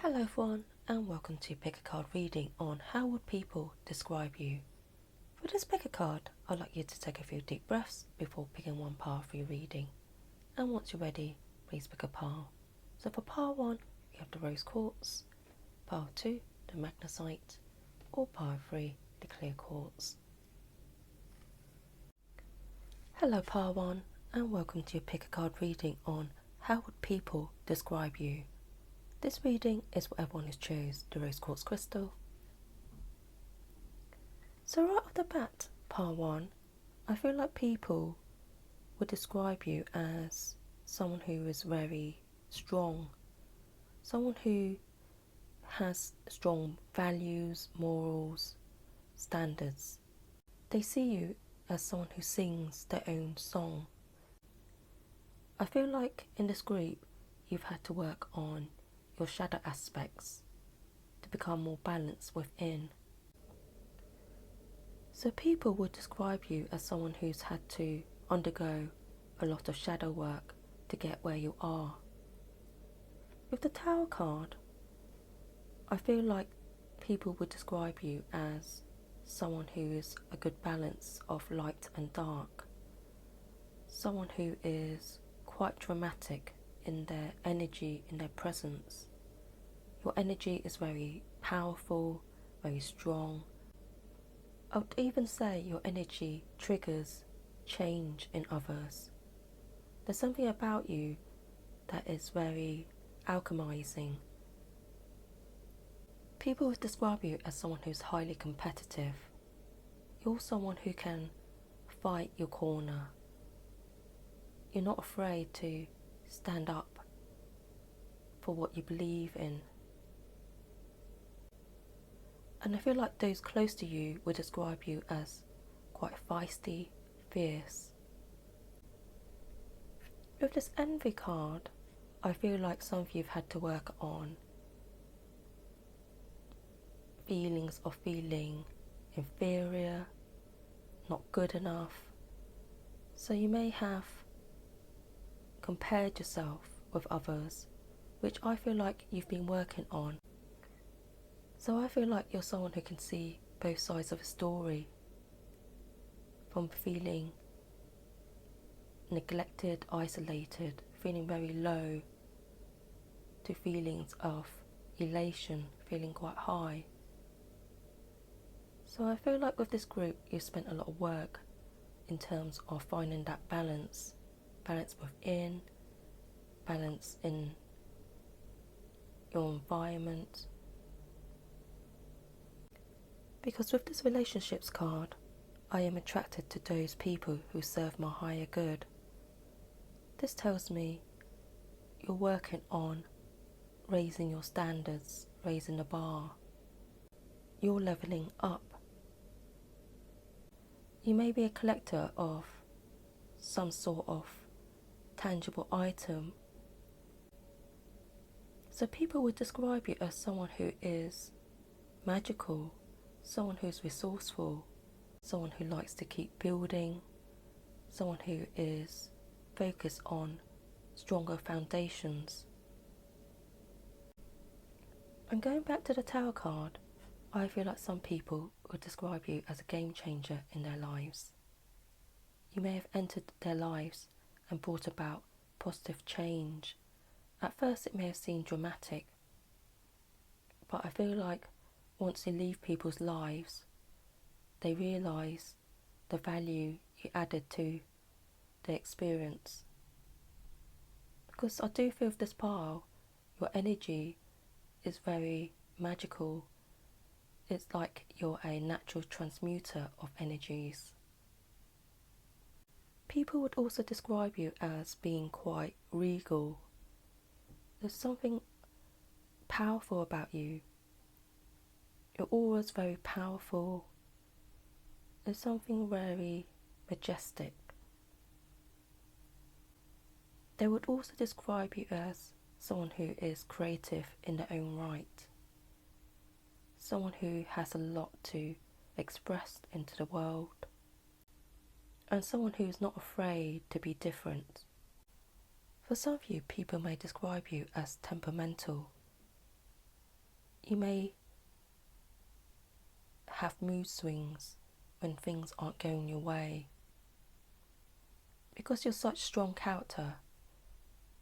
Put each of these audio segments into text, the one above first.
Hello everyone and welcome to Pick a Card reading on how would people describe you. For this pick a card, I'd like you to take a few deep breaths before picking one pile for your reading. And once you're ready, please pick a pile. So for pile 1, you have the rose quartz, pile 2, the magnesite, or pile 3, the clear quartz. Hello pile 1 and welcome to your pick a card reading on how would people describe you. This reading is for everyone who chose the rose quartz crystal. So right off the bat, pile 1, I feel like people would describe you as someone who is very strong, someone who has strong values, morals, standards. They see you as someone who sings their own song. I feel like in this group you've had to work on your shadow aspects to become more balanced within. So people would describe you as someone who's had to undergo a lot of shadow work to get where you are. With the Tower card, I feel like people would describe you as someone who is a good balance of light and dark, someone who is quite dramatic in their energy, in their presence. Your energy is very powerful, very strong. I would even say your energy triggers change in others. There's something about you that is very alchemizing. People would describe you as someone who's highly competitive. You're someone who can fight your corner. You're not afraid to stand up for what you believe in. And I feel like those close to you would describe you as quite feisty, fierce. With this envy card, I feel like some of you have had to work on feelings of feeling inferior, not good enough. So you may have compared yourself with others, which I feel like you've been working on. So I feel like you're someone who can see both sides of a story, from feeling neglected, isolated, feeling very low, to feelings of elation, feeling quite high. So I feel like with this group you've spent a lot of work in terms of finding that balance within, balance in your environment. Because with this relationships card, I am attracted to those people who serve my higher good. This tells me you're working on raising your standards, raising the bar. You're leveling up. You may be a collector of some sort of tangible item. So people would describe you as someone who is magical, someone who's resourceful, someone who likes to keep building, someone who is focused on stronger foundations. And going back to the Tower card, I feel like some people would describe you as a game changer in their lives. You may have entered their lives and brought about positive change. At first it may have seemed dramatic, but I feel like once you leave people's lives, they realise the value you added to the experience. Because I do feel with this pile, your energy is very magical. It's like you're a natural transmuter of energies. People would also describe you as being quite regal. There's something powerful about you. Your aura is very powerful. There's something very majestic. They would also describe you as someone who is creative in their own right. Someone who has a lot to express into the world. And someone who is not afraid to be different. For some of you, people may describe you as temperamental. You may have mood swings when things aren't going your way. Because you're such strong character,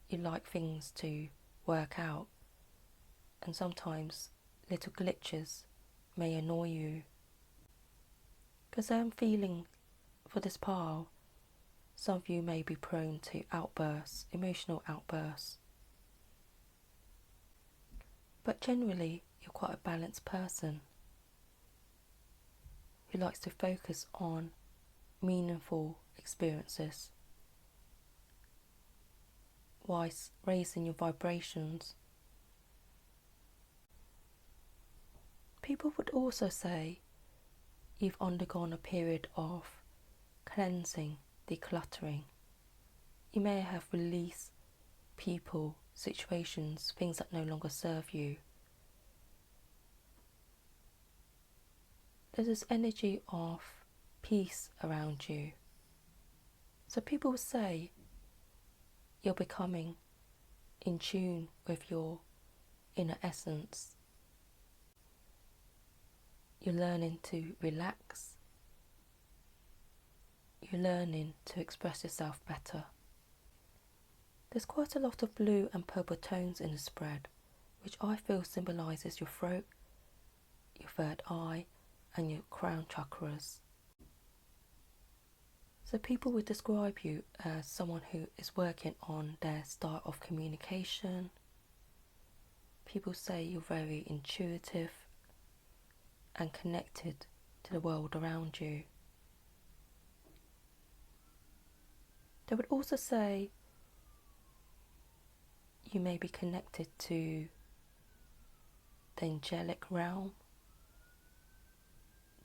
you like things to work out, and sometimes little glitches may annoy you. Because I'm feeling for this pile, some of you may be prone to outbursts, emotional outbursts. But generally, you're quite a balanced person who likes to focus on meaningful experiences whilst raising your vibrations. People would also say you've undergone a period of cleansing, decluttering. You may have released people, situations, things that no longer serve you. There's this energy of peace around you. So people will say you're becoming in tune with your inner essence. You're learning to relax. You're learning to express yourself better. There's quite a lot of blue and purple tones in the spread, which I feel symbolises your throat, your third eye, and your crown chakras. So people would describe you as someone who is working on their style of communication. People say you're very intuitive and connected to the world around you. They would also say you may be connected to the angelic realm,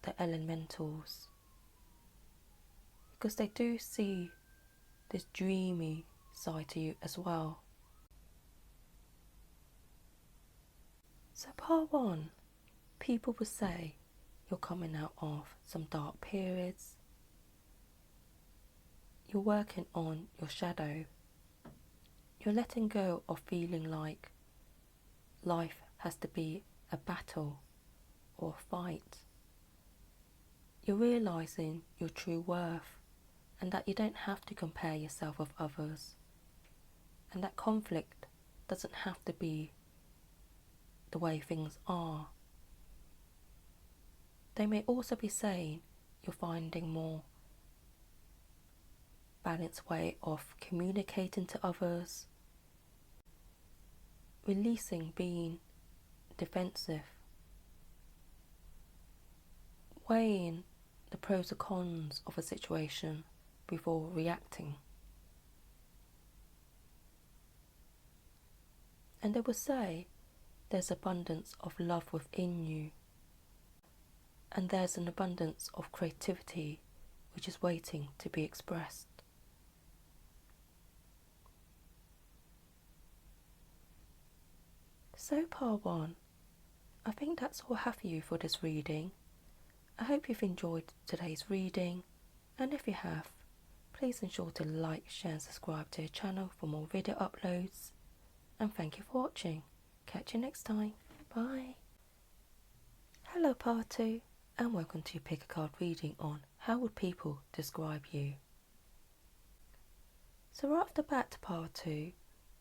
the elementals, because they do see this dreamy side to you as well. So part one, people will say you're coming out of some dark periods. You're working on your shadow. You're letting go of feeling like life has to be a battle or a fight. You're realising your true worth and that you don't have to compare yourself with others, and that conflict doesn't have to be the way things are. They may also be saying you're finding more balanced way of communicating to others, releasing being defensive, weighing the pros and cons of a situation before reacting. And they will say there's abundance of love within you, and there's an abundance of creativity which is waiting to be expressed. So part one, I think that's all I have for you for this reading. I hope you've enjoyed today's reading, and if you have, please ensure to like, share and subscribe to the channel for more video uploads. And thank you for watching. Catch you next time. Bye. Hello part two, and welcome to your pick a card reading on how would people describe you. So right off the bat to part two,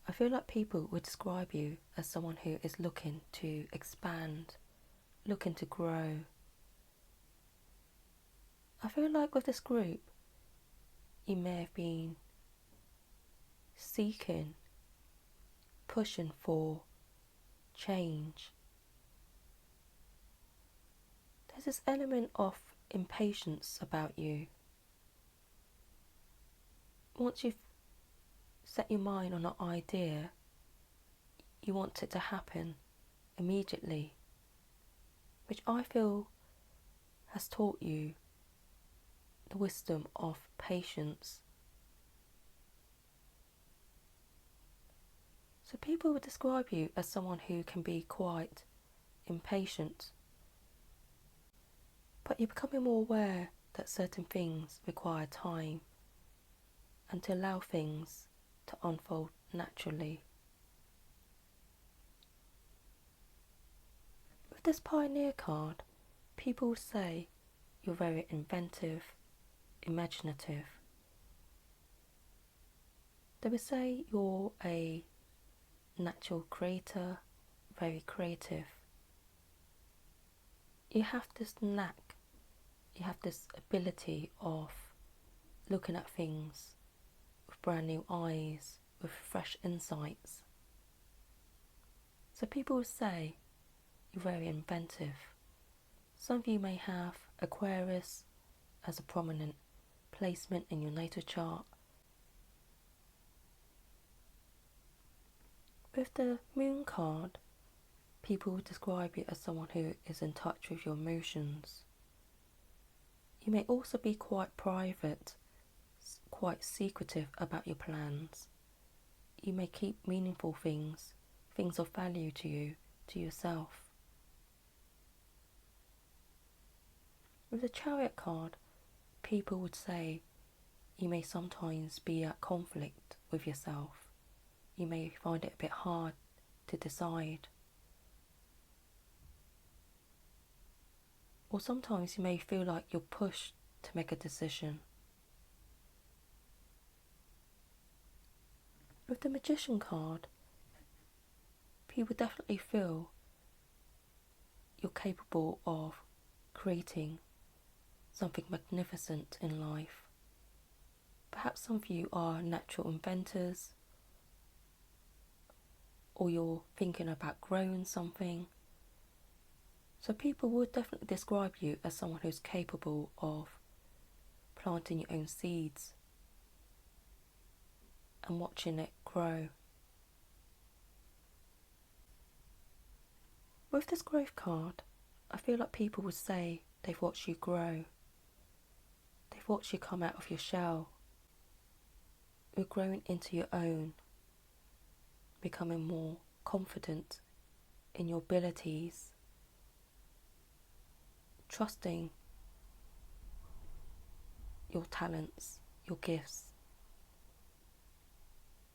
I feel like people would describe you as someone who is looking to expand, looking to grow. I feel like with this group, you may have been seeking, pushing for change. There's this element of impatience about you. Once you've set your mind on an idea, you want it to happen immediately, which I feel has taught you the wisdom of patience. So people would describe you as someone who can be quite impatient, but you're becoming more aware that certain things require time and to allow things to unfold naturally. With this Pioneer card, people will say you're very inventive, imaginative. They would say you're a natural creator, very creative. You have this knack, you have this ability of looking at things with brand new eyes, with fresh insights. So people will say you're very inventive. Some of you may have Aquarius as a prominent placement in your natal chart. With the Moon card, people will describe you as someone who is in touch with your emotions. You may also be quite private, quite secretive about your plans. You may keep meaningful things of value to you, to yourself. With the Chariot card, people would say you may sometimes be at conflict with yourself. You may find it a bit hard to decide. Or sometimes you may feel like you're pushed to make a decision. With the Magician card, people definitely feel you're capable of creating something magnificent in life. Perhaps some of you are natural inventors, or you're thinking about growing something. So people would definitely describe you as someone who's capable of planting your own seeds and watching it grow. With this growth card, I feel like people would say they've watched you grow. They've watched you come out of your shell. You're growing into your own, becoming more confident in your abilities, trusting your talents, your gifts,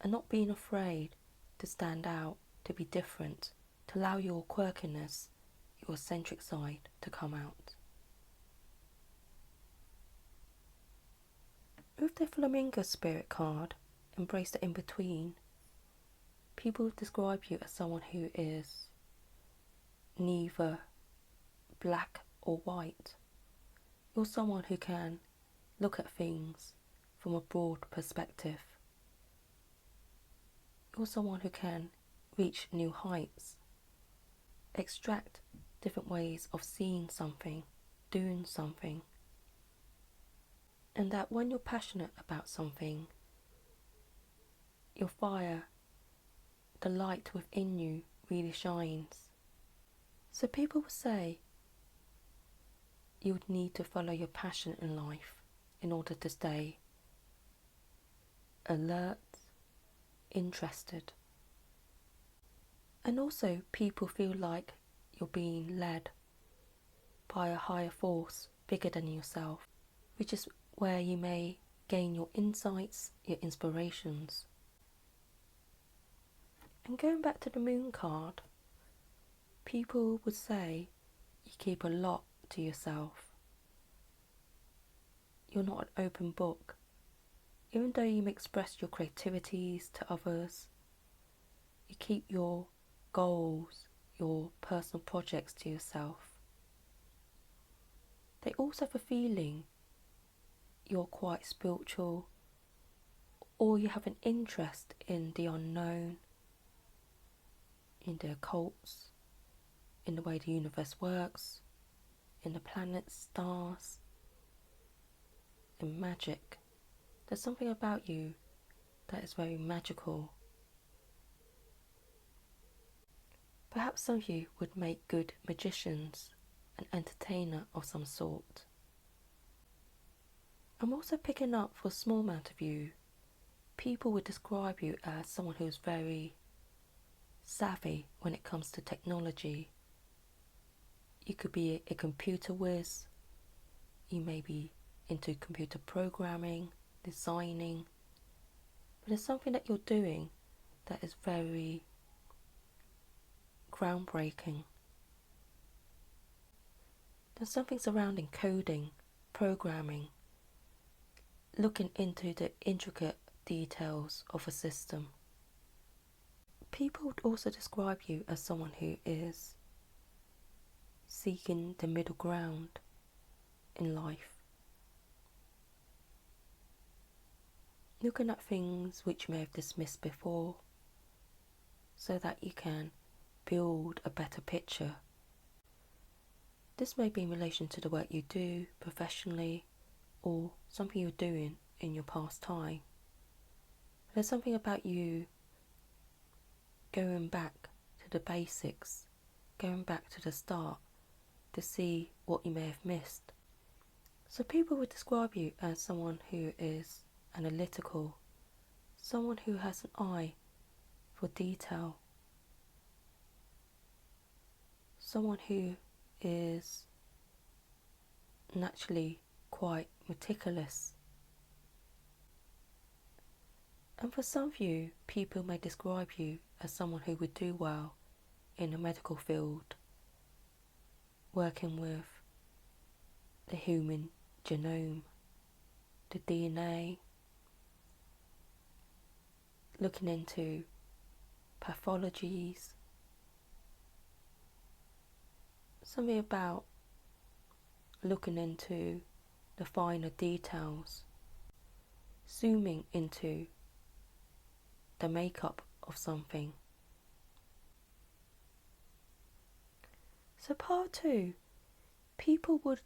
and not being afraid to stand out, to be different, to allow your quirkiness, your eccentric side to come out. With the Flamingo Spirit card, Embrace the In-Between, people describe you as someone who is neither black or white. You're someone who can look at things from a broad perspective. You're someone who can reach new heights, extract different ways of seeing something, doing something. And that when you're passionate about something, your fire, the light within you really shines. So people will say you would need to follow your passion in life in order to stay alert, interested. And also people feel like you're being led by a higher force bigger than yourself, which is where you may gain your insights, your inspirations. And going back to the Moon card, people would say you keep a lot to yourself. You're not an open book. Even though you may express your creativities to others, you keep your goals, your personal projects to yourself. They also have a feeling you're quite spiritual, or you have an interest in the unknown, in the occults, in the way the universe works, in the planets, stars, in magic. There's something about you that is very magical. Perhaps some of you would make good magicians, an entertainer of some sort. I'm also picking up for a small amount of you, people would describe you as someone who's very savvy when it comes to technology. You could be a computer whiz, you may be into computer programming, designing, but there's something that you're doing that is very groundbreaking. There's something surrounding coding, programming, looking into the intricate details of a system. People would also describe you as someone who is seeking the middle ground in life. Looking at things which you may have dismissed before so that you can build a better picture. This may be in relation to the work you do professionally or something you're doing in your past time. There's something about you going back to the basics, going back to the start to see what you may have missed. So people would describe you as someone who is analytical, someone who has an eye for detail, someone who is naturally quite meticulous. And for some of you, people may describe you as someone who would do well in the medical field, working with the human genome, the DNA, looking into pathologies, something about looking into the finer details, zooming into the makeup of something. So part 2, people would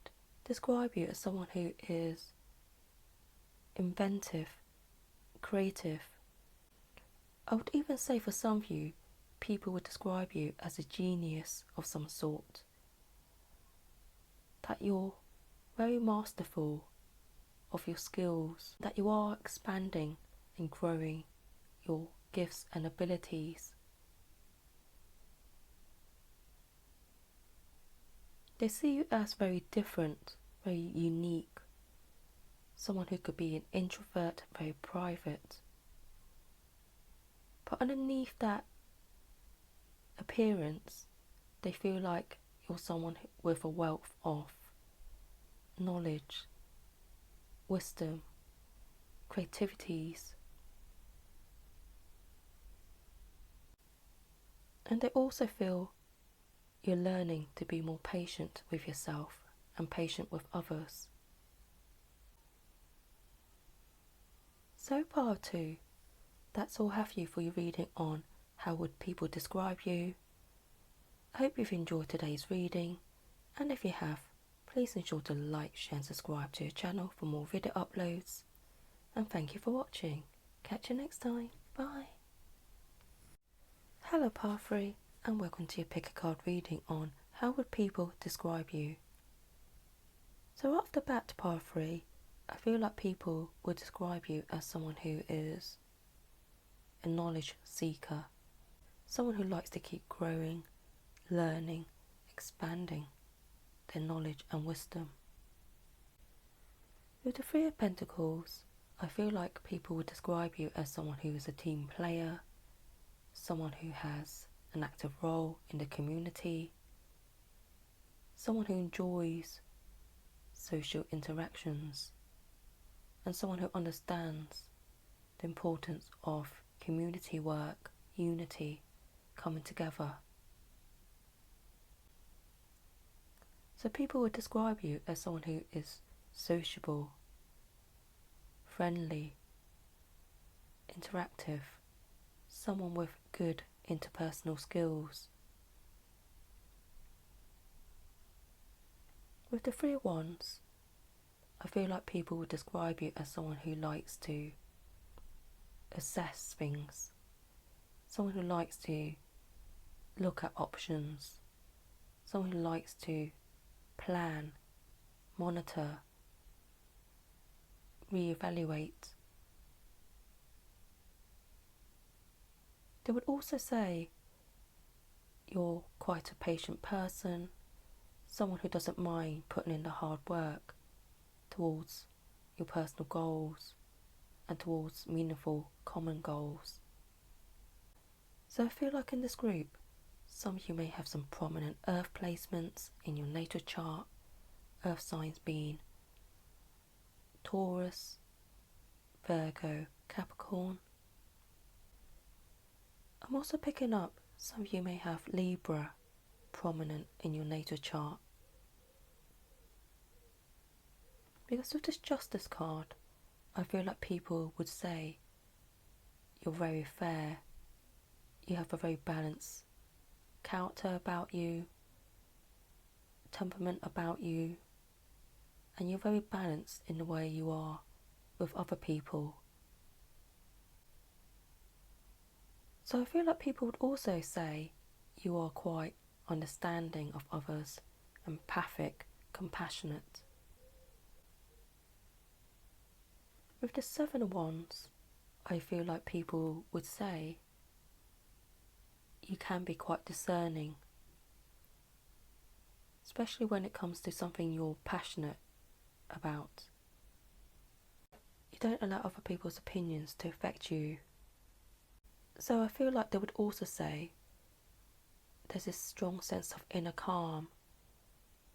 describe you as someone who is inventive, creative. I would even say for some of you, people would describe you as a genius of some sort. That you're very masterful of your skills, that you are expanding and growing your gifts and abilities. They see you as very different, very unique, someone who could be an introvert, very private. But underneath that appearance, they feel like you're someone with a wealth of knowledge, wisdom, creativities. And they also feel you're learning to be more patient with yourself and patient with others. So part 2, that's all I have for you for your reading on how would people describe you. I hope you've enjoyed today's reading, and if you have, please ensure to like, share and subscribe to your channel for more video uploads. And thank you for watching. Catch you next time. Bye. Hello part 3, and welcome to your pick a card reading on how would people describe you. So off the bat, part 3, I feel like people would describe you as someone who is a knowledge seeker, someone who likes to keep growing, learning, expanding their knowledge and wisdom. With the 3 of Pentacles, I feel like people would describe you as someone who is a team player, someone who has an active role in the community, someone who enjoys social interactions, and someone who understands the importance of community work, unity, coming together. So people would describe you as someone who is sociable, friendly, interactive, someone with good interpersonal skills. With the 3 of Wands, I feel like people would describe you as someone who likes to assess things, someone who likes to look at options, someone who likes to plan, monitor, reevaluate. They would also say you're quite a patient person, someone who doesn't mind putting in the hard work towards your personal goals and towards meaningful common goals. So I feel like in this group, some of you may have some prominent earth placements in your natal chart, earth signs being Taurus, Virgo, Capricorn. I'm also picking up some of you may have Libra prominent in your natal chart. Because with this Justice card, I feel like people would say you're very fair, you have a very balanced character about you, temperament about you, and you're very balanced in the way you are with other people. So I feel like people would also say you are quite understanding of others, empathic, compassionate. With the Seven of Wands, I feel like people would say you can be quite discerning, especially when it comes to something you're passionate about. You don't allow other people's opinions to affect you. So I feel like they would also say there's this strong sense of inner calm,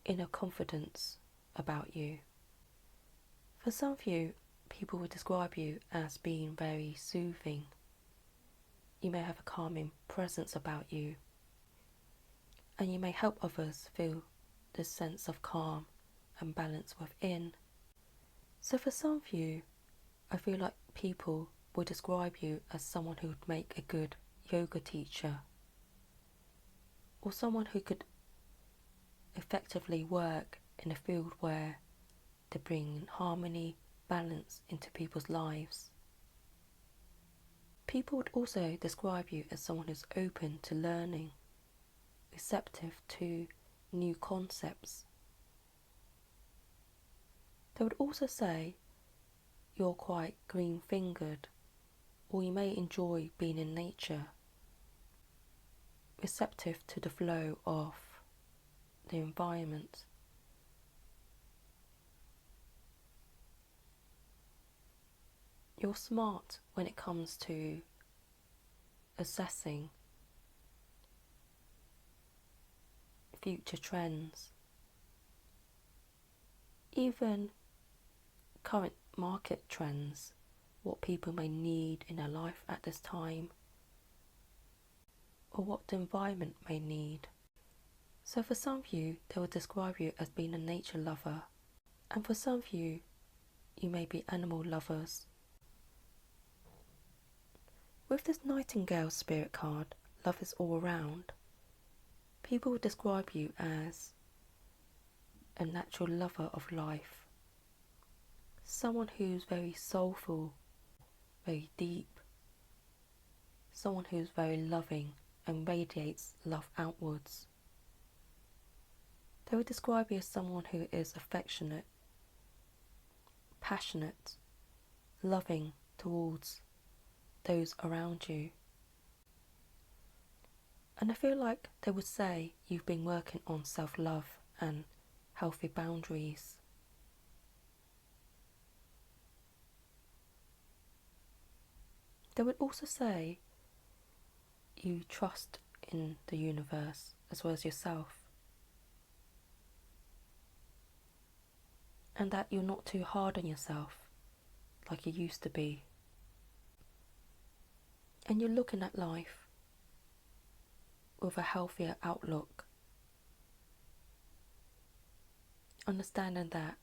inner confidence about you. For some of you, people would describe you as being very soothing. You may have a calming presence about you, and you may help others feel this sense of calm and balance within. So for some of you, I feel like people would describe you as someone who would make a good yoga teacher, or someone who could effectively work in a field where they bring harmony, balance into people's lives. People would also describe you as someone who's open to learning, receptive to new concepts. They would also say you're quite green-fingered, or you may enjoy being in nature, receptive to the flow of the environment. You're smart when it comes to assessing future trends, even current market trends, what people may need in their life at this time, or what the environment may need. So for some of you, they will describe you as being a nature lover, and for some of you, you may be animal lovers. With this Nightingale spirit card, love is all around. People will describe you as a natural lover of life, someone who's very soulful, very deep, someone who's very loving and radiates love outwards. They will describe you as someone who is affectionate, passionate, loving towards those around you. And I feel like they would say you've been working on self-love and healthy boundaries. They would also say you trust in the universe as well as yourself, and that you're not too hard on yourself like you used to be, and you're looking at life with a healthier outlook, understanding that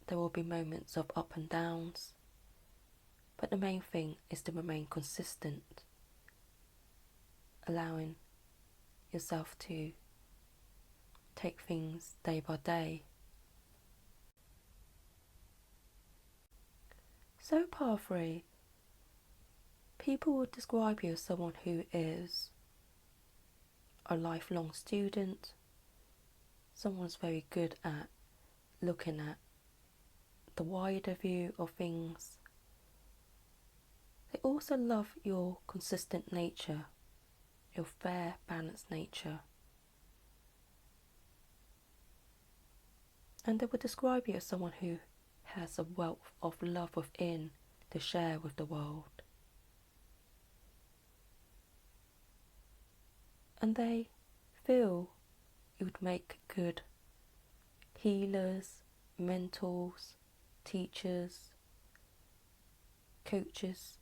there will be moments of up and downs, but the main thing is to remain consistent, allowing yourself to take things day by day. So part 3, people would describe you as someone who is a lifelong student, someone who's very good at looking at the wider view of things. They also love your consistent nature, your fair, balanced nature. And they would describe you as someone who has a wealth of love within to share with the world. And they feel you would make good healers, mentors, teachers, coaches,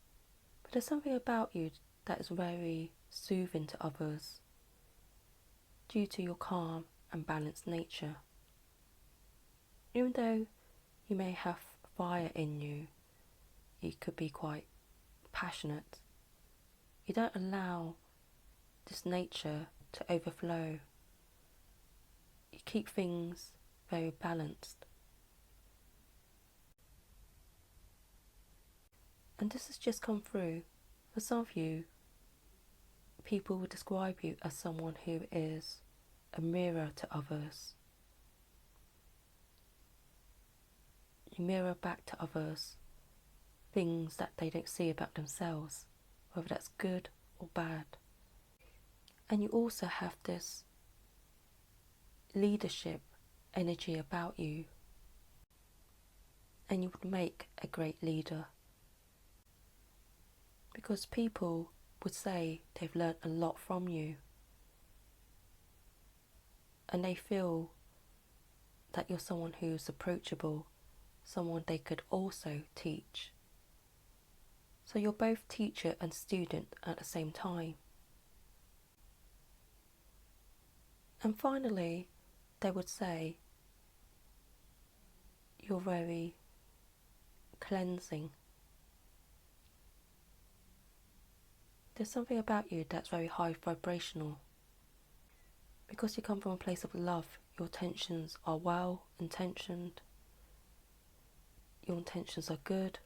but there's something about you that is very soothing to others due to your calm and balanced nature. Even though you may have fire in you, you could be quite passionate. You don't allow this nature to overflow. You keep things very balanced. And this has just come through. For some of you, people will describe you as someone who is a mirror to others. You mirror back to others things that they don't see about themselves, whether that's good or bad. And you also have this leadership energy about you, and you would make a great leader, because people would say they've learned a lot from you, and they feel that you're someone who's approachable, someone they could also teach. So you're both teacher and student at the same time. And finally, they would say you're very cleansing. There's something about you that's very high vibrational. Because you come from a place of love, your intentions are well intentioned, your intentions are good,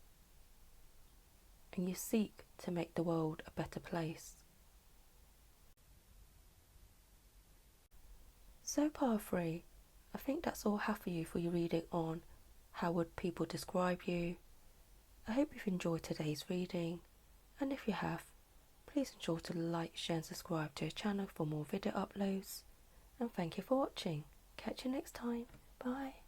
and you seek to make the world a better place. So part 3, I think that's all I have for you for your reading on how would people describe you. I hope you've enjoyed today's reading, and if you have, please ensure to like, share and subscribe to our channel for more video uploads. And thank you for watching. Catch you next time. Bye.